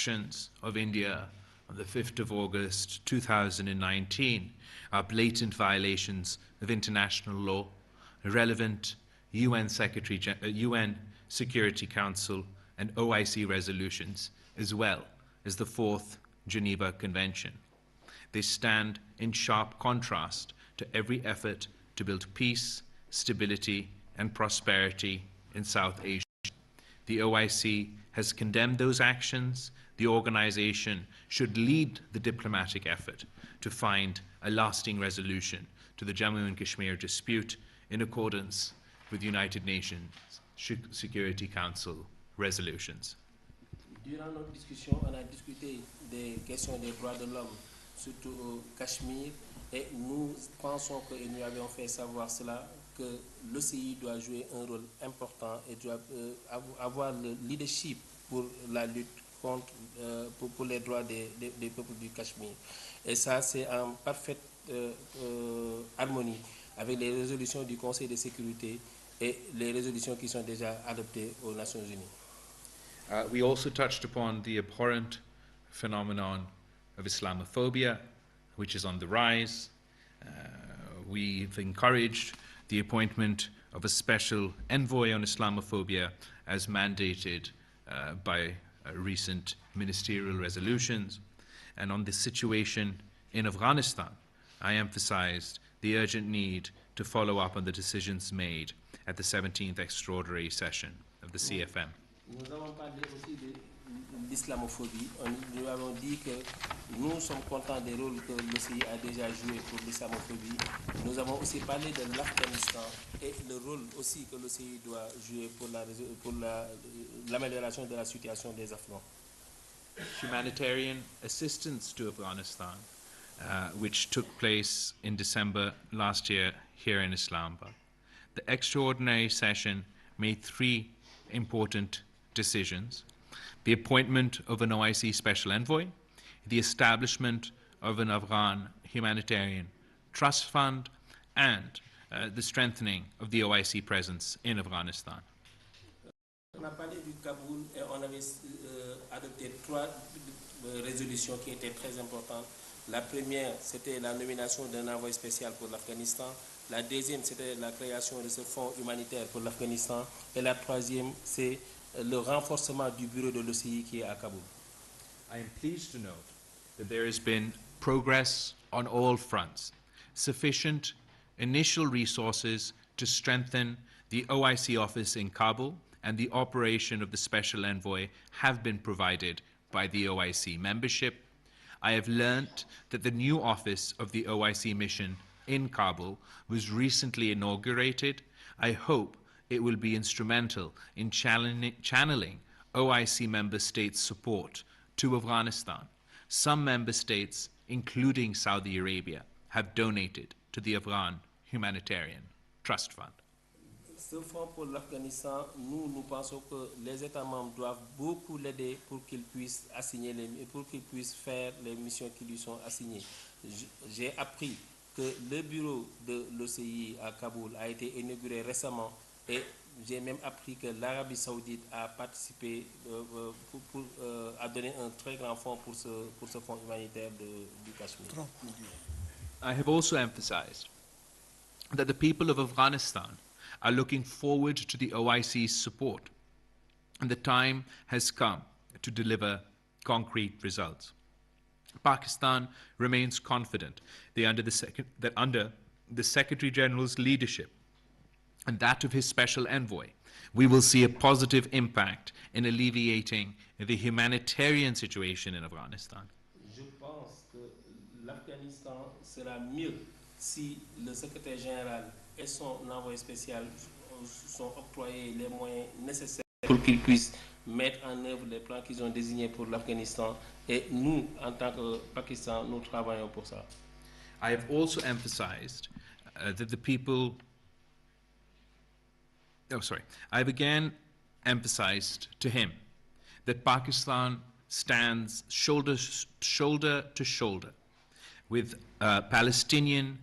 actions of India on the 5th of August 2019 are blatant violations of international law, relevant UN Security Council and OIC resolutions, as well as the 4th Geneva Convention. They stand in sharp contrast to every effort to build peace, stability, and prosperity in South Asia. The OIC has condemned those actions. The organization should lead the diplomatic effort to find a lasting resolution to the Jammu and Kashmir dispute in accordance with United Nations Security Council resolutions. Durant notre discussion, on a discuté des questions des droits de l'homme, surtout au Cachemire, et nous pensons que, et nous avions fait savoir cela, que l'OCI doit jouer un rôle important et doit avoir le leadership pour la lutte contre, pour les droits des peuples du Cachemire. Et ça, c'est en parfaite harmonie avec les résolutions du Conseil de sécurité et les résolutions qui sont déjà adoptées aux Nations Unies. We also touched upon the abhorrent phenomenon of Islamophobia, which is on the rise. We've encouraged the appointment of a special envoy on Islamophobia as mandated by recent ministerial resolutions. And on the situation in Afghanistan, I emphasized the urgent need to follow up on the decisions made at the 17th extraordinary session of the CFM. Nous avons parlé aussi de l'islamophobie. Nous avons dit que nous sommes contents des rôles que l'OCI a déjà joué pour l'islamophobie. Nous avons aussi parlé de l'Afghanistan et le rôle aussi que l'OCI doit jouer pour l'amélioration de la situation des Afghans. Humanitarian assistance to Afghanistan, which took place in December last year here in Islamabad. The extraordinary session made 3 important decisions: the appointment of an OIC special envoy, the establishment of an Afghan humanitarian trust fund, and the strengthening of the OIC presence in Afghanistan. On a parlé du Kaboul et on avait adopté 3 résolutions qui étaient très importantes. La première, c'était la nomination d'un envoyé spécial pour l'Afghanistan. La deuxième, c'était la création de ce fonds humanitaire pour l'Afghanistan. Et la troisième, c'est le renforcement du bureau de l'OCI qui est à Kaboul. I am pleased to note that there has been progress on all fronts. Sufficient initial resources to strengthen the OIC office in Kabul and the operation of the special envoy have been provided by the OIC membership. I have learnt that the new office of the OIC mission in Kabul was recently inaugurated. I hope it will be instrumental in channeling OIC member states' support to Afghanistan. Some member states, including Saudi Arabia, have donated to the Afghan Humanitarian Trust Fund. Ce fonds pour l'Afghanistan, nous pensons que les États membres doivent beaucoup l'aider pour qu'il puisse faire les missions qui lui sont assignées. J'ai appris que le bureau de l'OCI à Kaboul a été inauguré récemment et j'ai même appris que l'Arabie Saoudite a participé, a donné un très grand fonds pour ce fonds humanitaire du Cachemire. I have also emphasized that the people of Afghanistan are looking forward to the OIC's support, and the time has come to deliver concrete results. Pakistan remains confident that under the Secretary General's leadership and that of his special envoy, we will see a positive impact in alleviating the humanitarian situation in Afghanistan. Je pense que l'Afghanistan sera mieux si le secrétaire général et son envoyé spécial sont octroyés les moyens nécessaires pour qu'ils puissent mettre en œuvre les plans qu'ils ont désignés pour l'Afghanistan. Et nous, en tant que Pakistan, nous travaillons pour ça. I have also emphasized that the people... I have again emphasized to him that Pakistan stands shoulder to shoulder with Palestinian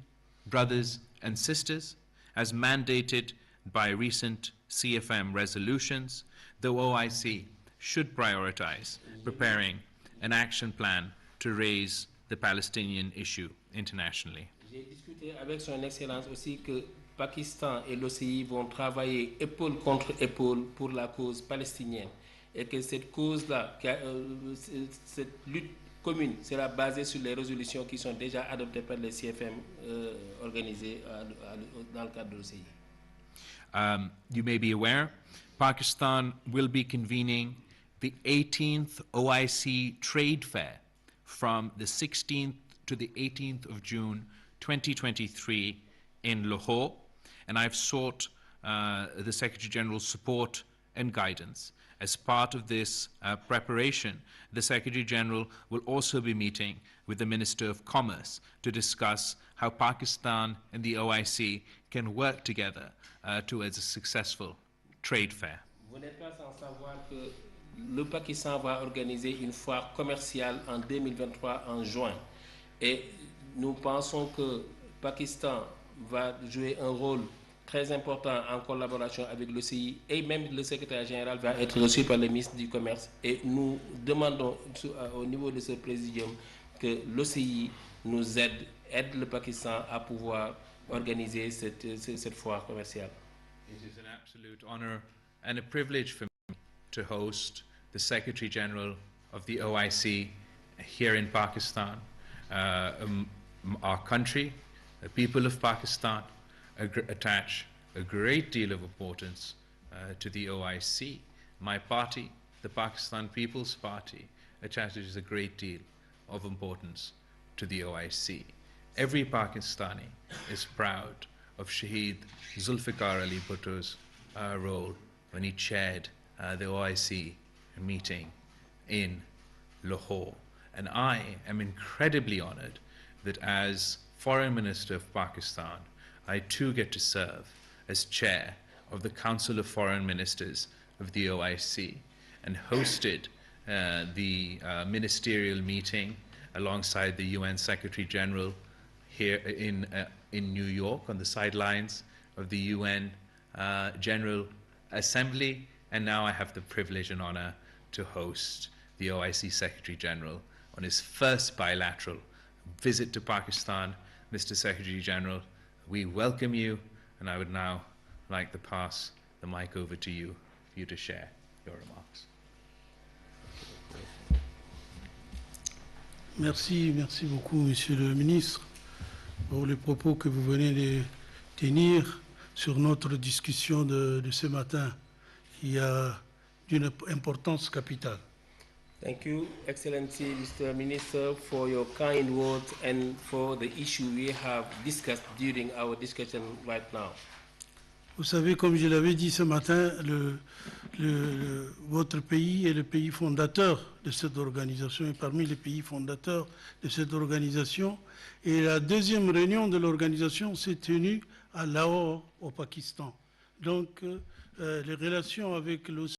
brothers and sisters, as mandated by recent CFM resolutions. The OIC should prioritize preparing an action plan to raise the Palestinian issue internationally. J'ai discuté avec son Excellence aussi que Pakistan et l'OCI vont travailler épaule contre épaule pour la cause palestinienne et que cette cause-là, cette lutte commune sera basée sur les résolutions qui sont déjà adoptées par les CFM organisées dans le cadre de l'OCI. You may be aware, Pakistan will be convening the 18th OIC Trade Fair from the 16th to the 18th of June 2023 in Lahore, and I've sought the Secretary General's support and guidance. As part of this preparation, the Secretary General will also be meeting with the Minister of Commerce to discuss how Pakistan and the OIC can work together towards a successful trade fair. Vous n'êtes pas sans savoir que le Pakistan va organiser une foire commerciale en 2023 en juin. Et nous pensons que le Pakistan va jouer un rôle très important en collaboration avec l'OCI et même le secrétaire général va être reçu par le ministre du Commerce. Et nous demandons au niveau de ce présidium que l'OCI nous aide le Pakistan à pouvoir organiser cette foire commerciale. It is an absolute honor and a privilege for me to host the Secretary General of the OIC here in Pakistan. Our country, the people of Pakistan, attach a great deal of importance to the OIC. My party, the Pakistan People's Party, attaches a great deal of importance to the OIC. Every Pakistani is proud of Shaheed Zulfikar Ali Bhutto's role when he chaired the OIC meeting in Lahore. And I am incredibly honored that as Foreign Minister of Pakistan, I too get to serve as chair of the Council of Foreign Ministers of the OIC and hosted the ministerial meeting alongside the UN Secretary General here in New York on the sidelines of the UN General Assembly, and now I have the privilege and honor to host the OIC Secretary General on his first bilateral visit to Pakistan. Mr. Secretary General, we welcome you, and I would now like to pass the mic over to you for you to share your remarks. Merci beaucoup, Monsieur le Ministre, pour les propos que vous venez de tenir sur notre discussion de ce matin, qui a d'une importance capitale. Thank you, Excellency Mr. Minister, for your kind words and for the issue we have discussed during our discussion right now. Vous savez, comme je l'avais dit ce matin, votre pays est le pays fondateur de cette organisation, et parmi les pays fondateurs de cette organisation. Et la deuxième réunion de l'organisation s'est tenue à Lahore, au Pakistan. Donc, les relations avec l'OCI,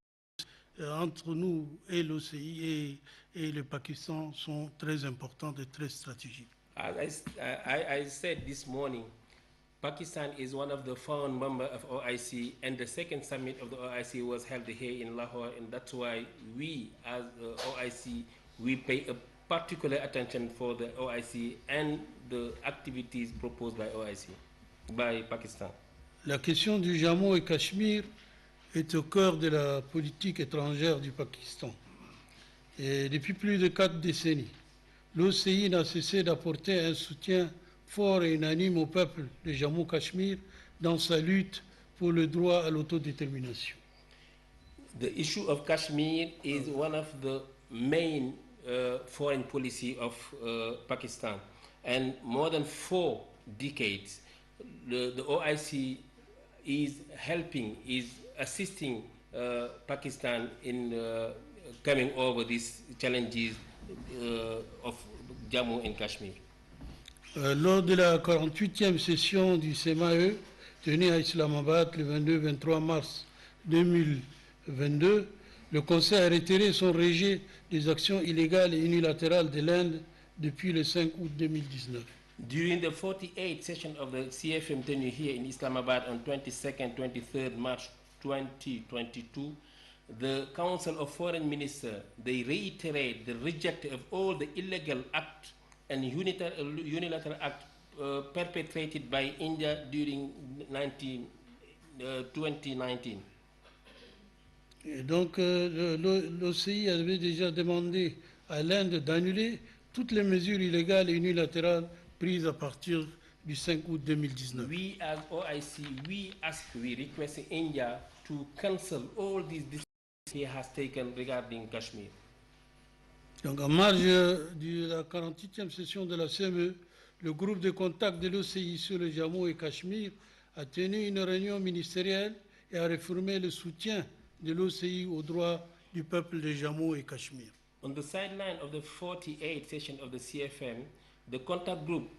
entre nous et l'OCI et le Pakistan sont très importantes et très stratégiques. As I said this morning, Pakistan is one of the founding members of OIC, and the second summit of the OIC was held here in Lahore, and that's why we, as the OIC, we pay a particular attention for the OIC and the activities proposed by OIC, by Pakistan. La question du Jammu et Cachemire est au cœur de la politique étrangère du Pakistan. Et depuis plus de 4 décennies, l'OCI n'a cessé d'apporter un soutien fort et unanime au peuple de Jammu-Cachemire dans sa lutte pour le droit à l'autodétermination. The issue of Kashmir is one of the main foreign policy of Pakistan, and more than 4 decades, the OIC is helping, is assisting Pakistan in coming over these challenges of Jammu and Kashmir. Lors de la 48e session du CMAE, tenue à Islamabad le 22-23 mars 2022, le Conseil a retiré son rejet des actions illégales et unilatérales de l'Inde depuis le 5 août 2019. During the 48th session of the CFM tenure here in Islamabad on 22nd, 23rd March 2022, the Council of Foreign Ministers, they reiterate the rejection of all the illegal acts and unilateral acts perpetrated by India during 2019. Et donc l'OCI avait déjà demandé à l'Inde d'annuler toutes les mesures illégales et unilatérales prises à partir du 5 août 2019. We as OIC, we request India to cancel all these decisions he has taken regarding Kashmir. Donc en marge de la 48e session de la CME, le groupe de contact de l'OCI sur le Jammu et Cachemire a tenu une réunion ministérielle et a réaffirmé le soutien de l'OCI aux droits du peuple de Jammu et Cachemire. On the sideline of the 48th session of the CFM, the contact group,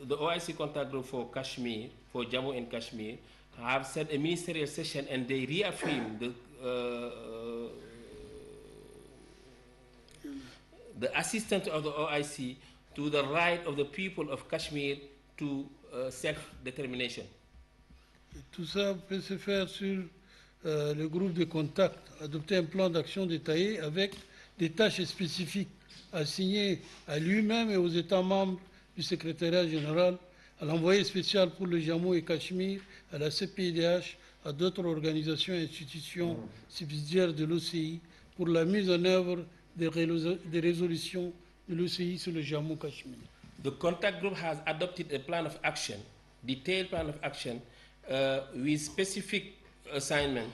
the OIC contact group for Kashmir, for Jammu and Kashmir, have set a ministerial session and they reaffirm the assistance of the OIC to the right of the people of Kashmir to self-determination. Tout ça peut se faire sur le groupe de contact, adopter un plan d'action détaillé avec des tâches spécifiques assignées à lui-même et aux États membres du secrétariat général, à l'envoyé spécial pour le Jammu et Cachemire, à la CPIDH, à d'autres organisations et institutions subsidiaires de l'OCI pour la mise en œuvre des résolutions de l'OCI sur le Jammu et Cachemire. The contact group has adopted a plan of action, detailed plan of action, with specific assignment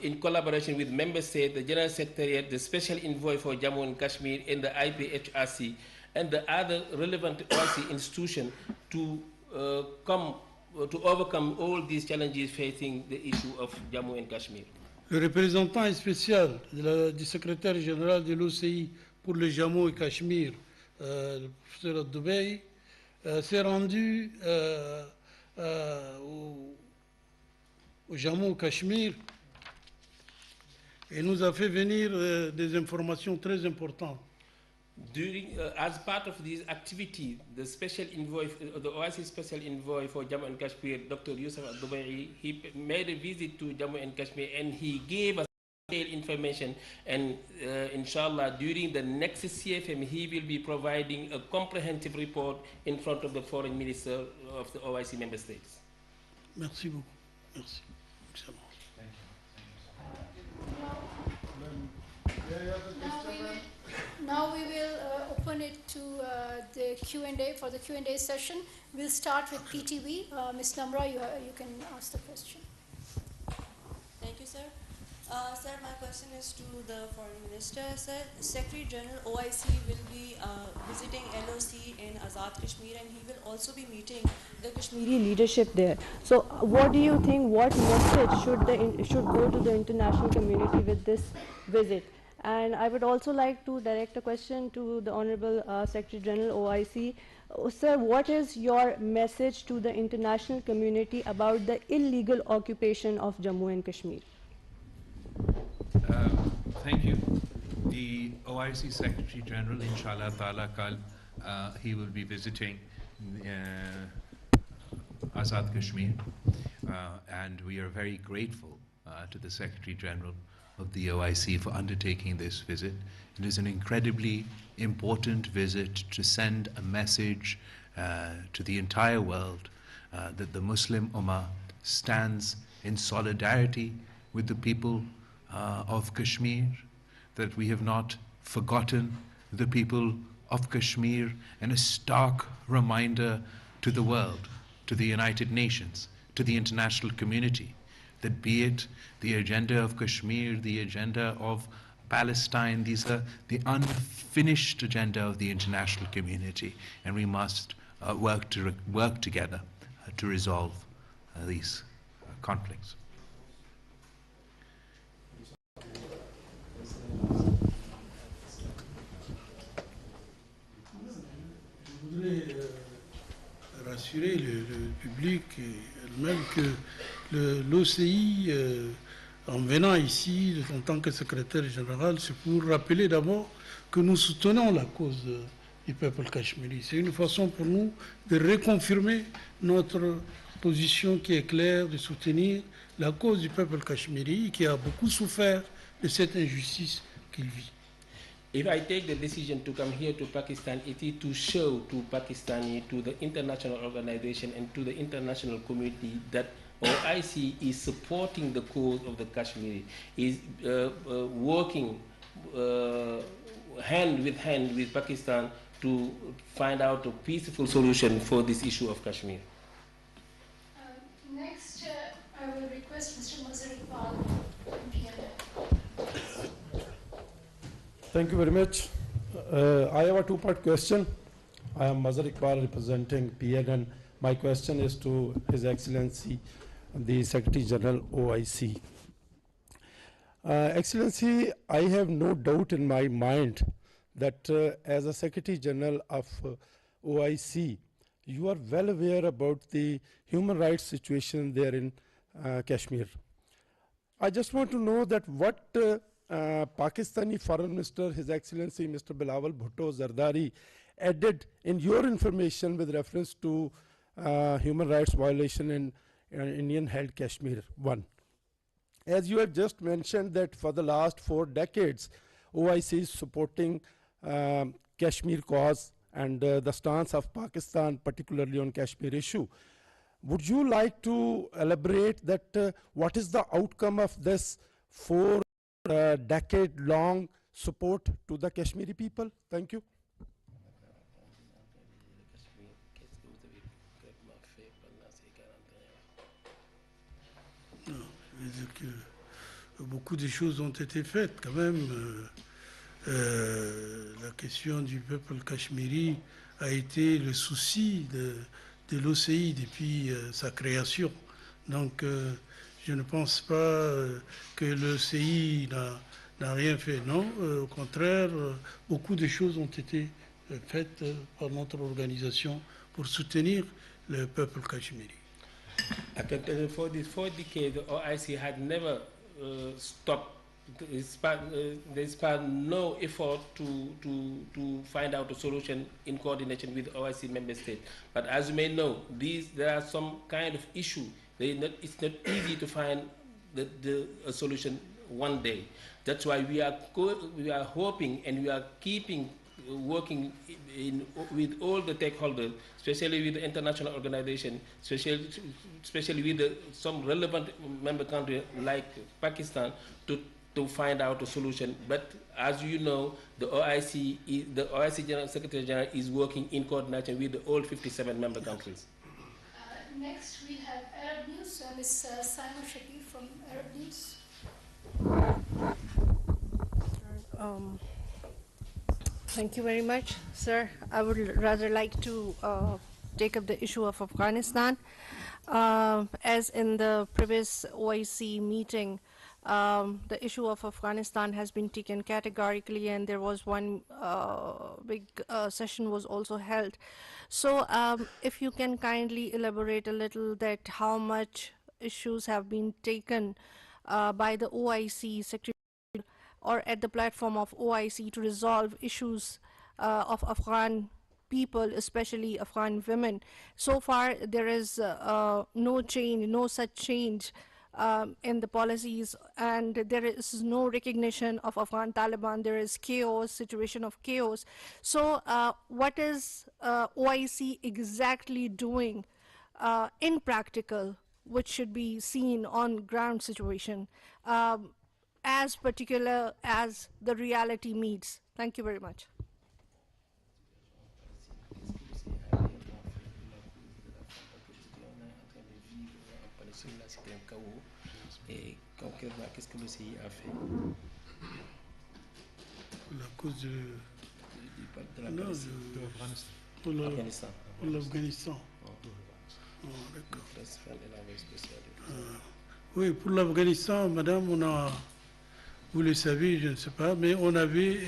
in collaboration with member states, the General Secretariat, the Special Envoy for Jammu and Kashmir, and the IPHRC, and the other relevant OIC institutions to overcome all these challenges facing the issue of Jammu and Kashmir. Le représentant spécial du secrétaire général de l'OCI pour le Jammu et Cachemire, le professeur Dubaï, s'est rendu au Jammu et Cachemire et nous a fait venir des informations très importantes. As part of these activities, the special envoy, the OIC special envoy for Jammu and Kashmir, Dr. Yusuf Dubai, he made a visit to Jammu and Kashmir and he gave us detailed information. And inshallah, during the next CFM, he will be providing a comprehensive report in front of the foreign minister of the OIC member states. Merci beaucoup. Merci. Excellent. Now we will open it to the Q&A. For the Q&A session, we'll start with PTV. Ms. Namra, you can ask the question. Thank you, sir. Sir, my question is to the Foreign Minister. Sir, Secretary General OIC will be visiting LOC in Azad Kashmir and he will also be meeting the Kashmiri leadership there. So what do you think, what message should go to the international community with this visit? And I would also like to direct a question to the Honorable Secretary General OIC. Sir, what is your message to the international community about the illegal occupation of Jammu and Kashmir? Thank you. The OIC Secretary General, inshallah ta'ala, he will be visiting Azad Kashmir, and we are very grateful to the Secretary General of the OIC for undertaking this visit. It is an incredibly important visit to send a message to the entire world that the Muslim Ummah stands in solidarity with the people of Kashmir, that we have not forgotten the people of Kashmir, and a stark reminder to the world, to the United Nations, to the international community, that be it the agenda of Kashmir, the agenda of Palestine, these are the unfinished agenda of the international community, and we must work together to resolve these conflicts. Je voudrais rassurer le public et elle-même que l'OCI, en venant ici en tant que secrétaire général, c'est pour rappeler d'abord que nous soutenons la cause du peuple cachemiri. C'est une façon pour nous de reconfirmer notre position qui est claire de soutenir la cause du peuple cachemiri qui a beaucoup souffert de cette injustice qu'il vit. If I take the decision to come here to Pakistan, it is to show to Pakistani, to the international organization and to the international community that OIC is supporting the cause of the Kashmiri, is working hand with Pakistan to find out a peaceful solution for this issue of Kashmir. Next, I will request Mr. Mazhar Iqbal. Thank you very much. I have a two-part question. I am Mazhar Iqbal representing PNN. My question is to His Excellency, the Secretary General OIC. Excellency, I have no doubt in my mind that as a Secretary General of OIC, you are well aware about the human rights situation there in Kashmir. I just want to know that what Pakistani Foreign Minister, His Excellency Mr. Bilawal Bhutto Zardari, added in your information with reference to human rights violation in Indian-held Kashmir. One, as you have just mentioned that for the last 4 decades, OIC is supporting Kashmir cause and the stance of Pakistan, particularly on Kashmir issue. Would you like to elaborate that what is the outcome of this 4-decade-long support to the Kashmiri people? Thank you. Beaucoup de choses ont été faites quand même. La question du peuple cachemiri a été le souci de l'OCI depuis sa création. Donc je ne pense pas que l'OCI n'a rien fait. Non, au contraire, beaucoup de choses ont été faites par notre organisation pour soutenir le peuple cachemiri. I can tell you for these 4 decades, the OIC had never stopped. There's no effort to find out a solution in coordination with OIC member states. But as you may know, there are some kind of issue. It's not easy to find a solution one day. That's why we are hoping and we are keeping working with all the stakeholders, especially with the international organization, especially with some relevant member countries like Pakistan, to find out a solution. But as you know, the OIC General Secretary General is working in coordination with all 57 member countries. Next, we have Arab News. Ms. Simon Shakir from Arab News. Thank you very much, sir. I would rather like to take up the issue of Afghanistan. As in the previous OIC meeting, the issue of Afghanistan has been taken categorically, and there was one big session was also held. So if you can kindly elaborate a little that how much issues have been taken by the OIC Secretary or at the platform of OIC to resolve issues of Afghan people, especially Afghan women. So far, there is no change, no such change in the policies, and there is no recognition of Afghan Taliban. There is chaos, situation of chaos. So what is OIC exactly doing in practical, which should be seen on ground situation, as particular as the reality meets? Thank you very much. Et concrètement, qu'est-ce que l'OCI a fait Pour la cause de l'Afghanistan. Pour l'Afghanistan. Oh, d'accord. Oui, pour l'Afghanistan, madame, vous le savez, je ne sais pas, mais on avait,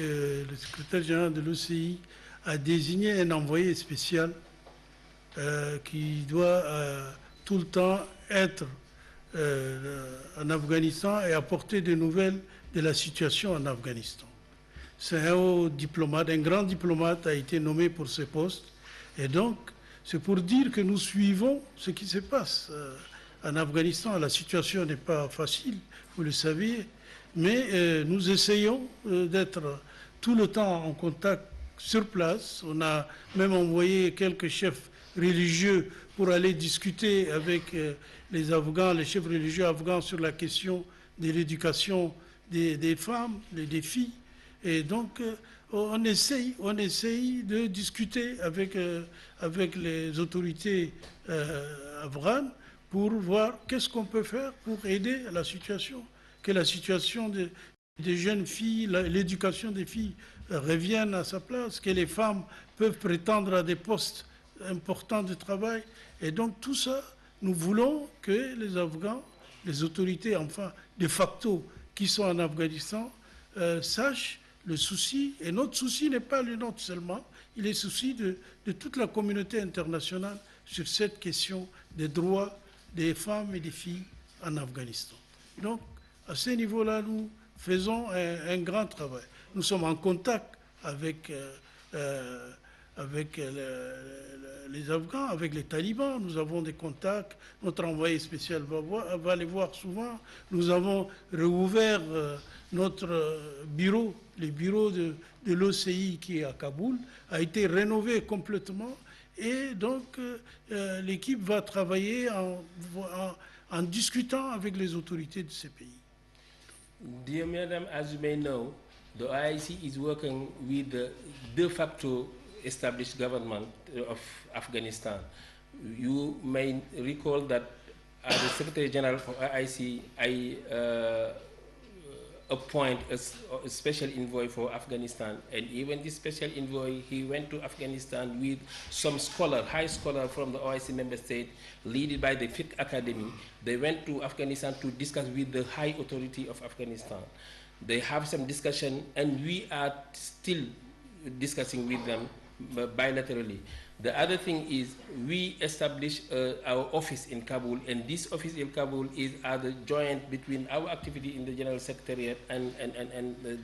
le secrétaire général de l'OCI a désigné un envoyé spécial qui doit tout le temps être en Afghanistan et apporter des nouvelles de la situation en Afghanistan. C'est un haut diplomate, un grand diplomate a été nommé pour ce poste, et donc C'est pour dire que nous suivons ce qui se passe en Afghanistan. La situation n'est pas facile, vous le savez, mais nous essayons d'être tout le temps en contact sur place. On a même envoyé quelques chefs religieux pour aller discuter avec les Afghans, les chefs religieux afghans sur la question de l'éducation des femmes, des filles. Et donc, on essaye de discuter avec les autorités afghanes pour voir qu'est-ce qu'on peut faire pour aider la situation, que la situation des jeunes filles, l'éducation des filles revienne à sa place, que les femmes peuvent prétendre à des postes importants de travail. Et donc tout ça, nous voulons que les Afghans, les autorités, enfin, de facto, qui sont en Afghanistan, sachent le souci. Et notre souci n'est pas le nôtre seulement, il est le souci de toute la communauté internationale sur cette question des droits des femmes et des filles en Afghanistan. Donc, à ce niveau-là, nous faisons un grand travail. Nous sommes en contact avec les Afghans, avec les talibans. Nous avons des contacts. Notre envoyé spécial va les voir souvent. Nous avons rouvert notre bureau, le bureau de l'OCI qui est à Kaboul, a été rénové complètement. Et donc, l'équipe va travailler en discutant avec les autorités de ces pays. Dear Madam, as you may know, the OIC is working with the de facto established government of Afghanistan. You may recall that as the Secretary General for OIC, I appoint a special envoy for Afghanistan, and even this special envoy, he went to Afghanistan with some scholar, high scholar from the OIC member state, led by the Fiqh Academy. They went to Afghanistan to discuss with the high authority of Afghanistan. They have some discussion, and we are still discussing with them bilaterally. The other thing is we established our office in Kabul, and this office in Kabul is the joint between our activity in the General Secretariat and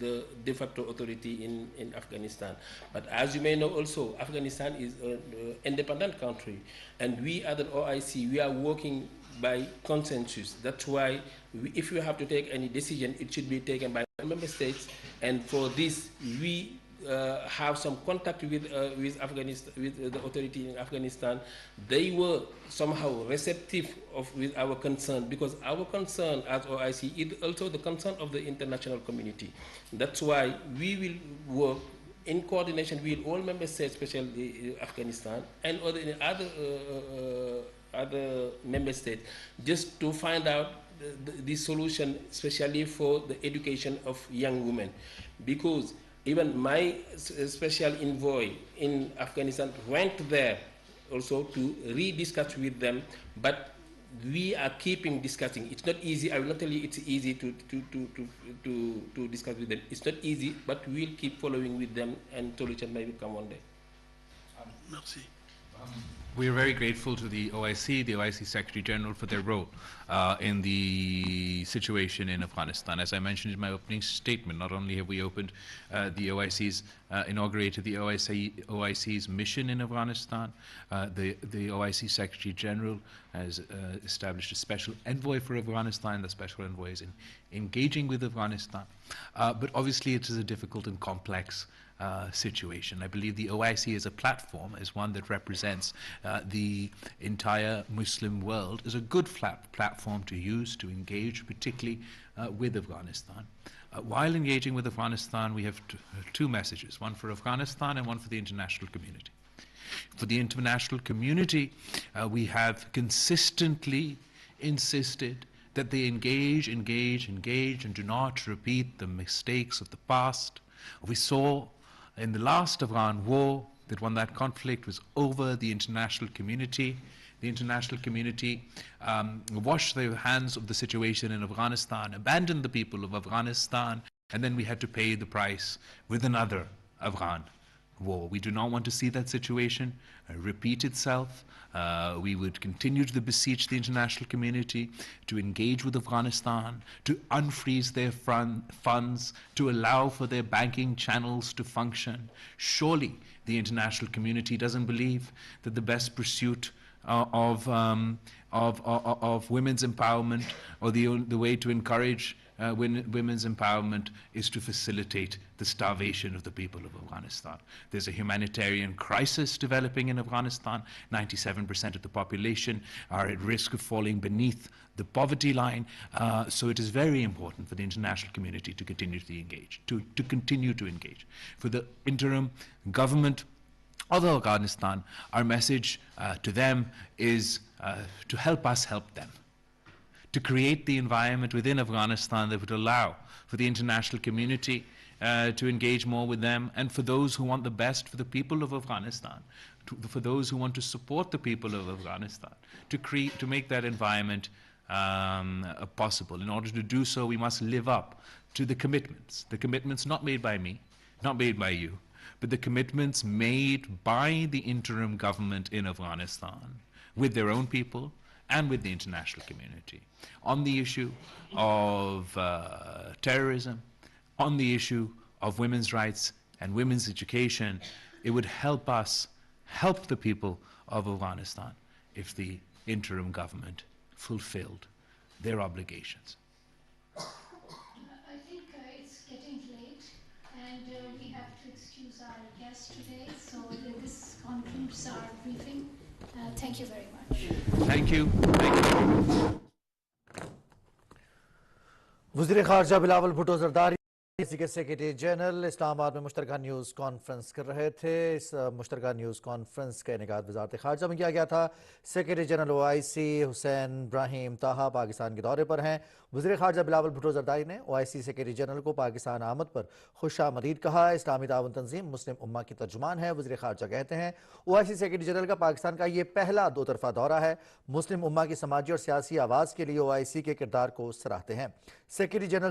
the de facto authority in Afghanistan. But as you may know also, Afghanistan is an independent country, and we at the OIC, we are working by consensus. That's why if you have to take any decision, it should be taken by member states, and for this we have some contact with Afghanistan, with the authority in Afghanistan. They were somehow receptive with our concern, because our concern as OIC is also the concern of the international community. That's why we will work in coordination with all member states, especially Afghanistan, and other member states, just to find out the solution, especially for the education of young women. Because even my special envoy in Afghanistan went there also to re-discuss with them, but we are keeping discussing. It's not easy. I will not tell you it's easy to discuss with them. It's not easy, but we'll keep following with them, and solution may come one day. Merci. We are very grateful to the OIC Secretary General, for their role in the situation in Afghanistan. As I mentioned in my opening statement, not only have we opened inaugurated the OIC's mission in Afghanistan, the OIC Secretary General has established a special envoy for Afghanistan. The special envoy is engaging with Afghanistan. But obviously it is a difficult and complex situation. I believe the OIC as a platform, as one that represents the entire Muslim world, is a good platform to use to engage, particularly with Afghanistan. While engaging with Afghanistan, we have two messages, one for Afghanistan and one for the international community. For the international community, we have consistently insisted that they engage, and do not repeat the mistakes of the past. We saw in the last Afghan war that when that conflict was over, the international community washed their hands of the situation in Afghanistan, abandoned the people of Afghanistan, and then we had to pay the price with another Afghan war. We do not want to see that situation repeat itself. We would continue to beseech the international community to engage with Afghanistan, to unfreeze their funds, to allow for their banking channels to function. Surely the international community doesn't believe that the best pursuit of women's empowerment, or the way to encourage women's empowerment, is to facilitate the starvation of the people of Afghanistan. There's a humanitarian crisis developing in Afghanistan. 97% of the population are at risk of falling beneath the poverty line. So it is very important for the international community to continue to engage, to continue to engage. For the interim government of Afghanistan, our message to them is to help us help them, to create the environment within Afghanistan that would allow for the international community to engage more with them, and for those who want the best for the people of Afghanistan, for those who want to support the people of Afghanistan, to make that environment possible. In order to do so, we must live up to the commitments not made by me, not made by you, but the commitments made by the interim government in Afghanistan with their own people and with the international community on the issue of terrorism, on the issue of women's rights and women's education. It would help us help the people of Afghanistan if the interim government fulfilled their obligations. I think it's getting late, and we have to excuse our guests today. So this concludes our briefing. Thank you very much. Thank you. Thank you. वज़ीर ख़ारजा बिलावल भुट्टो ज़रदारी के secretary general Islamabad में मुश्तरका news conference कर रहे थे। इस मुश्तरका news conference का इनेकाद वज़ारत ख़ारजा में किया गया था। Secretary general OIC Hussein Brahim Taha Pakistan के दौरे पर हैं। वज़ीर ख़ारजा बिलावल भुट्टो ज़रदारी ने OIC सेक्रेटरी जनरल को पाकिस्तान आमद पर खुशामदीद कहा। इस्लामी ताउन तंजीम मुस्लिम उम्मा की तर्जुमान है। वज़ीर ख़ारजा कहते हैं OIC सेक्रेटरी जनरल का पाकिस्तान का ये पहला दो तरफ़ा दौरा है। मुस्लिम उम्मा की समाजी और सियासी आवाज़ के लिए OIC के किरदार को सराहते हैं। Secretary general